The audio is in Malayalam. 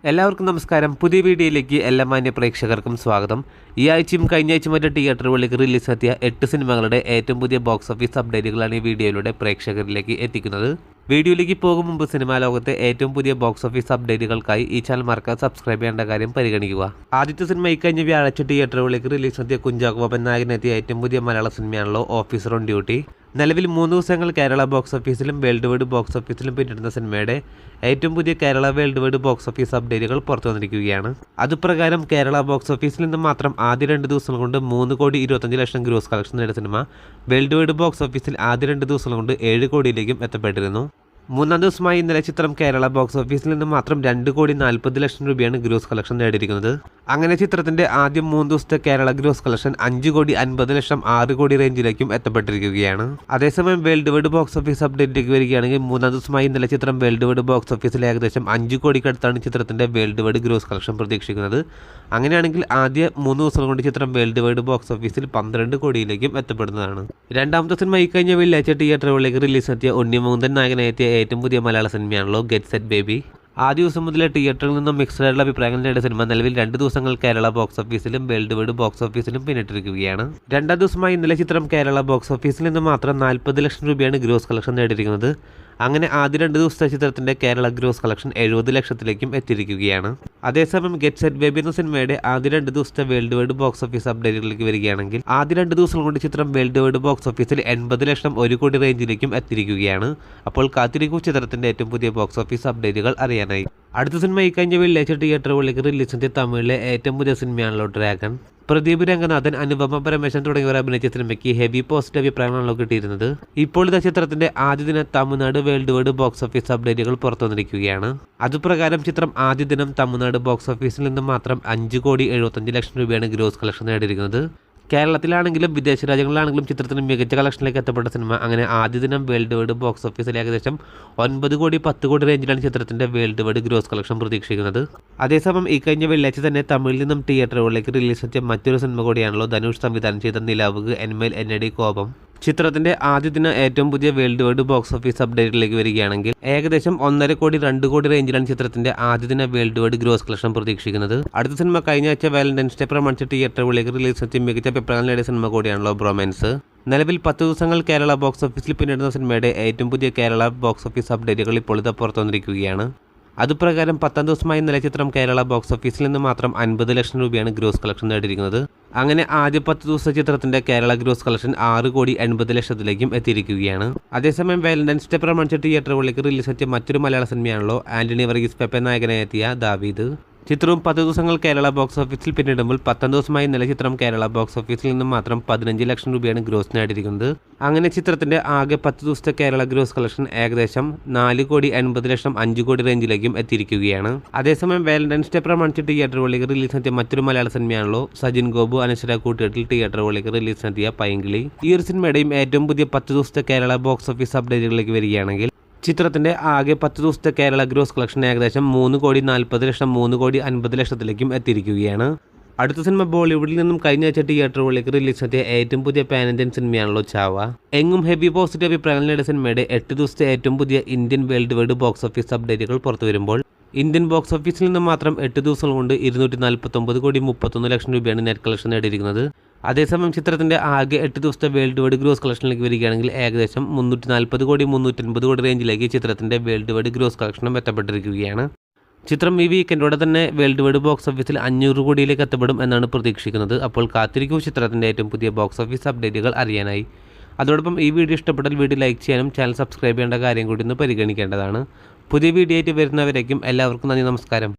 എല്ലാവർക്കും നമസ്കാരം. പുതിയ വീഡിയോയിലേക്ക് എല്ലാ മാന്യ പ്രേക്ഷകർക്കും സ്വാഗതം. ഈ ആഴ്ചയും കഴിഞ്ഞ ആഴ്ച മറ്റു തിയേറ്ററുകളിലേക്ക് റിലീസാക്കിയ 8 സിനിമകളുടെ ഏറ്റവും പുതിയ ബോക്സ് ഓഫീസ് അപ്ഡേറ്റുകളാണ് ഈ വീഡിയോയിലൂടെ പ്രേക്ഷകരിലേക്ക് എത്തിക്കുന്നത്. വീഡിയോയിലേക്ക് പോകും മുമ്പ് സിനിമാ ലോകത്തെ ഏറ്റവും പുതിയ ബോക്സ് ഓഫീസ് അപ്ഡേറ്റുകൾക്കായി ഈ ചാനൽ മറക്കാതെ സബ്സ്ക്രൈബ് ചെയ്യേണ്ട കാര്യം പരിഗണിക്കുക. ആദ്യത്തെ സിനിമ ഇക്കഴിഞ്ഞ വ്യാഴാഴ്ച തിയേറ്ററുകളിലേക്ക് റിലീസാക്കിയ കുഞ്ചാക്കോ ബോബൻ നായകനെത്തിയ ഏറ്റവും പുതിയ മലയാള സിനിമയാണല്ലോ ഓഫീസർ ഓൺ ഡ്യൂട്ടി. നിലവിൽ 3 ദിവസങ്ങൾ കേരള ബോക്സ് ഓഫീസിലും വേൾഡ് വൈഡ് ബോക്സ് ഓഫീസിലും പിന്നിടുന്ന സിനിമയുടെ ഏറ്റവും പുതിയ Kerala world wide box office അപ്ഡേറ്റുകൾ പുറത്തു വന്നിരിക്കുകയാണ്. അതുപ്രകാരം കേരള ബോക്സ് ഓഫീസിൽ നിന്ന് മാത്രം ആദ്യ 2 ദിവസം കൊണ്ട് 3,25,00,000 ഗ്രോസ് കളക്ഷൻ നേടിയ സിനിമ വേൾഡ് വൈഡ് ബോക്സ് ഓഫീസിൽ ആദ്യ 2 ദിവസം കൊണ്ട് 7 കോടിയിലേക്കും എത്തപ്പെട്ടിരുന്നു. 3-ാം ദിവസമായി ഇന്നലെ ചിത്രം കേരള ബോക്സ് ഓഫീസിൽ നിന്ന് മാത്രം 2,40,00,000 രൂപയാണ് ഗ്രോസ് കളക്ഷൻ നേടിയിരിക്കുന്നത്. അങ്ങനെ ചിത്രത്തിന്റെ ആദ്യം 3 ദിവസത്തെ കേരള ഗ്രോസ് കളക്ഷൻ 5,50,00,000 6 കോടി റേഞ്ചിലേക്കും എത്തപ്പെട്ടിരിക്കുകയാണ്. അതേസമയം വേൾഡ് വൈഡ് ബോക്സ് ഓഫീസ് അപ്ഡേറ്റിലേക്ക് വരികയാണെങ്കിൽ 3-ാം ദിവസമായി ഇന്നലെ ചിത്രം വേൾഡ് വൈഡ് ബോക്സ് ഓഫീസിൽ ഏകദേശം 5 കോടിക്കടുത്താണ് ചിത്രത്തിന്റെ വേൾഡ് വൈഡ് ഗ്രോസ് കളക്ഷൻ പ്രതീക്ഷിക്കുന്നത്. അങ്ങനെയാണെങ്കിൽ ആദ്യ 3 ദിവസം കൊണ്ട് ചിത്രം വേൾഡ് വൈഡ് ബോക്സ് ഓഫീസിൽ 12 കോടിയിലേക്കും എത്തപ്പെടുന്നതാണ്. രണ്ടാമത്തെ സിനിമ ഇക്കഴിഞ്ഞ വെള്ളിയാഴ്ച തിയേറ്ററുകളിലേക്ക് റിലീസാക്കിയ ഉണ്ണി മുകുന്ദൻ നായകനെത്തിയ ഏറ്റവും പുതിയ മലയാള സിനിമയാണല്ലോ ഗെറ്റ് സെറ്റ് ബേബി. ആദ്യ ദിവസം മുതലേ തിയേറ്ററിൽ നിന്നും മിക്സ്ഡ് ആയിട്ടുള്ള അഭിപ്രായങ്ങൾ നേടിയ സിനിമ നിലവിൽ 2 ദിവസങ്ങൾ കേരള ബോക്സ് ഓഫീസിലും വേൾഡ് വൈഡ് ബോക്സ് ഓഫീസിലും പിന്നിട്ടിരിക്കുകയാണ്. 2-ാം ദിവസമായി ഇന്നലെ ചിത്രം കേരള ബോക്സ് ഓഫീസിൽ നിന്ന് മാത്രം 40 ലക്ഷം രൂപയാണ് ഗ്രോസ് കളക്ഷൻ നേടിയിരിക്കുന്നത്. അങ്ങനെ ആദ്യ 2 ദിവസത്തെ ചിത്രത്തിന്റെ കേരള ഗ്രോസ് കളക്ഷൻ 70 ലക്ഷത്തിലേക്കും എത്തിയിരിക്കുകയാണ്. അതേസമയം ഗെറ്റ് സെറ്റ് ബേബി എന്ന സിനിമയുടെ ആദ്യ 2 ദിവസത്തെ വേൾഡ് വൈഡ് ബോക്സ് ഓഫീസ് അപ്ഡേറ്റുകളിലേക്ക് വരികയാണെങ്കിൽ ആദ്യ 2 ദിവസം കൊണ്ട് ചിത്രം വേൾഡ് വൈഡ് ബോക്സ് ഓഫീസിൽ 80 ലക്ഷം 1 കോടി റേഞ്ചിലേക്കും എത്തിയിരിക്കുകയാണ്. അപ്പോൾ കാത്തിരിക്കൂ ചിത്രത്തിന്റെ ഏറ്റവും പുതിയ ബോക്സ് ഓഫീസ് അപ്ഡേറ്റുകൾ അറിയാനായി. അടുത്ത സിനിമ ഇക്കഴിഞ്ഞ വെള്ളിയാഴ്ച തിയേറ്ററുകളിലേക്ക് റിലീസിന്റെ തമിഴിലെ ഏറ്റവും പുതിയ സിനിമയാണല്ലോ ഡ്രാഗൺ. പ്രദീപ് രംഗനാഥൻ, അനുപമ പരമേശ്വരൻ തുടങ്ങിയവർ അഭിനയിച്ച സിനിമയ്ക്ക് ഹെവി പോസിറ്റീവ് അഭിപ്രായമാണല്ലോ കിട്ടിയിരുന്നത്. ഇപ്പോൾ ഇതാ ചിത്രത്തിന്റെ ആദ്യ ദിനം Tamil Nadu world wide box office അപ്ഡേറ്റുകൾ പുറത്തു വന്നിരിക്കുകയാണ്. അതുപ്രകാരം ചിത്രം ആദ്യ ദിനം തമിഴ്നാട് ബോക്സ് ഓഫീസിൽ നിന്ന് മാത്രം 5,75,00,000 രൂപയാണ് ഗ്രോസ് കളക്ഷൻ നേടിയിരിക്കുന്നത്. കേരളത്തിലാണെങ്കിലും വിദേശ രാജ്യങ്ങളിലാണെങ്കിലും ചിത്രത്തിന് മികച്ച കളക്ഷനിലേക്ക് എത്തപ്പെട്ട സിനിമ. അങ്ങനെ ആദ്യ ദിനം വേൾഡ് വൈഡ് ബോക്സ് ഓഫീസിൽ ഏകദേശം 9 കോടി 10 കോടി റേഞ്ചിലാണ് ചിത്രത്തിന്റെ വേൾഡ് വൈഡ് ഗ്രോസ് കളക്ഷൻ പ്രതീക്ഷിക്കുന്നത്. അതേസമയം ഈ കഴിഞ്ഞ വെള്ളിയാഴ്ച തന്നെ തമിഴിൽ നിന്നും തിയേറ്ററുകളിലേക്ക് റിലീസാക്കിയ മറ്റൊരു സിനിമ കൂടിയാണല്ലോ ധനുഷ് സംവിധാനം ചെയ്ത നിലാവുക എന്മേൽ എന്നടി കോപം. ചിത്രത്തിന്റെ ആദ്യ ദിന ഏറ്റവും പുതിയ വേൾഡ് വൈഡ് ബോക്സ് ഓഫീസ് അപ്ഡേറ്റിലേക്ക് വരികയാണെങ്കിൽ ഏകദേശം 1.5 കോടി 2 കോടി റേഞ്ചിലാണ് ചിത്രത്തിന്റെ ആദ്യ ദിന വേൾഡ് വൈഡ് ഗ്രോസ് കളക്ഷൻ പ്രതീക്ഷിക്കുന്നത്. അടുത്ത സിനിമ കഴിഞ്ഞ ആഴ്ച വാലന്റൈൻസ് ഡേ പ്രമാണിച്ച് തിയേറ്ററുകളിലേക്ക് റിലീസാക്കിയ മികച്ച അഭിപ്രായങ്ങൾ നേടിയ സിനിമ കൂടിയാണല്ലോ ബ്രൊമാൻസ്. നിലവിൽ 10 ദിവസങ്ങൾ കേരള ബോക്സ് ഓഫീസിൽ പിന്നിടുന്ന സിനിമയുടെ ഏറ്റവും പുതിയ കേരള ബോക്സ് ഓഫീസ് അപ്ഡേറ്റുകൾ ഇപ്പോൾ ഇത് പുറത്തു വന്നിരിക്കുകയാണ്. അതുപ്രകാരം 10-ാം ദിവസമായി ഇന്നലെ ചിത്രം കേരള ബോക്സ് ഓഫീസിൽ നിന്ന് മാത്രം 50 ലക്ഷം രൂപയാണ് ഗ്രോസ് കളക്ഷൻ നേടിയിരിക്കുന്നത്. അങ്ങനെ ആദ്യ 10 ദിവസ ചിത്രത്തിന്റെ കേരള ഗ്രോസ് കളക്ഷൻ 6 കോടി 80 ലക്ഷത്തിലേക്കും എത്തിയിരിക്കുകയാണ്. അതേസമയം വാലന്റൈൻസ് ഡേ പ്രമാണിച്ച് തിയേറ്ററുകളിലേക്ക് റിലീസാക്കിയ മറ്റൊരു മലയാള സിനിമയാണല്ലോ ആന്റണി വർഗീസ് പെപ്പെ നായകനെത്തിയ ദാവീദ്. ചിത്രവും 10 ദിവസങ്ങൾ കേരള ബോക്സ് ഓഫീസിൽ പിന്നിടുമ്പോൾ 10-ാം ദിവസമായി ഇന്നലെ ചിത്രം കേരള ബോക്സ് ഓഫീസിൽ നിന്നും മാത്രം 15 ലക്ഷം രൂപയാണ് ഗ്രോസ് നേടിയിരിക്കുന്നത്. അങ്ങനെ ചിത്രത്തിന്റെ ആകെ 10 ദിവസത്തെ കേരള ഗ്രോസ് കളക്ഷൻ ഏകദേശം 4 കോടി 80 ലക്ഷം 5 കോടി റേഞ്ചിലേക്കും എത്തിയിരിക്കുകയാണ്. അതേസമയം വാലന്റൈൻസ് ഡേ പ്രമാണിച്ച് തിയേറ്ററുകളിലേക്ക് റിലീസാക്കിയ മറ്റൊരു മലയാള സിനിമയാണല്ലോ സജിൻ ഗോപു അനശ്വര കൂട്ടുകെട്ടിൽ തിയേറ്ററുകളിലേക്ക് റിലീസാക്കിയ പൈങ്കിളി. ഈ ഒരു സിനിമയുടെയും ഏറ്റവും പുതിയ 10 ദിവസത്തെ കേരള ബോക്സ് ഓഫീസ് അപ്ഡേറ്റുകളിലേക്ക് വരികയാണെങ്കിൽ ചിത്രത്തിന്റെ ആകെ 10 ദിവസത്തെ കേരള ഗ്രോസ് കളക്ഷൻ ഏകദേശം 3 കോടി 40 ലക്ഷം 3 കോടി 50 ലക്ഷത്തിലേക്കും എത്തിയിരിക്കുകയാണ്. അടുത്ത സിനിമ ബോളിവുഡിൽ നിന്നും കഴിഞ്ഞ ആഴ്ച തിയേറ്ററുകളിലേക്ക് റിലീസാക്കിയ ഏറ്റവും പുതിയ പാൻ ഇന്ത്യൻ സിനിമയാണല്ലോ ചാവ. എങ്ങും ഹെവി പോസിറ്റീവ് അഭിപ്രായങ്ങൾ നേടിയ സിനിമയുടെ 8 ദിവസത്തെ ഏറ്റവും പുതിയ Indian world wide box office അപ്ഡേറ്റുകൾ പുറത്തു വരുമ്പോൾ ഇന്ത്യൻ ബോക്സ് ഓഫീസിൽ നിന്ന് മാത്രം 8 ദിവസം കൊണ്ട് 249 കോടി 31 ലക്ഷം രൂപയാണ് നെറ്റ് കളക്ഷൻ നേടിയിരിക്കുന്നത്. അതേസമയം ചിത്രത്തിന്റെ ആകെ 8 ദിവസത്തെ വേൾഡ് വൈഡ് ഗ്രോസ് കളക്ഷനിലേക്ക് വരികയാണെങ്കിൽ ഏകദേശം 340 കോടി 380 കോടി റേഞ്ചിലേക്ക് ചിത്രത്തിന്റെ വേൾഡ് വൈഡ് ഗ്രോസ് കളക്ഷനും എത്തപ്പെട്ടിരിക്കുകയാണ്. ചിത്രം ഈ വീക്കെൻഡോടെ തന്നെ വേൾഡ് വൈഡ് ബോക്സ് ഓഫീസിൽ 500 കോടിയിലേക്ക് എത്തപ്പെടും എന്നാണ് പ്രതീക്ഷിക്കുന്നത്. അപ്പോൾ കാത്തിരിക്കൂ ചിത്രത്തിന്റെ ഏറ്റവും പുതിയ ബോക്സ് ഓഫീസ് അപ്ഡേറ്റുകൾ അറിയാനായി. അതോടൊപ്പം ഈ വീഡിയോ ഇഷ്ടപ്പെട്ടാൽ വീഡിയോ ലൈക്ക് ചെയ്യാനും ചാനൽ സബ്സ്ക്രൈബ് ചെയ്യേണ്ട കാര്യം കൂടി ഒന്ന് പരിഗണിക്കേണ്ടതാണ്. പുതിയ വീഡിയോ ആയിട്ട് വരുന്നവരേക്കും എല്ലാവർക്കും നന്ദി, നമസ്കാരം.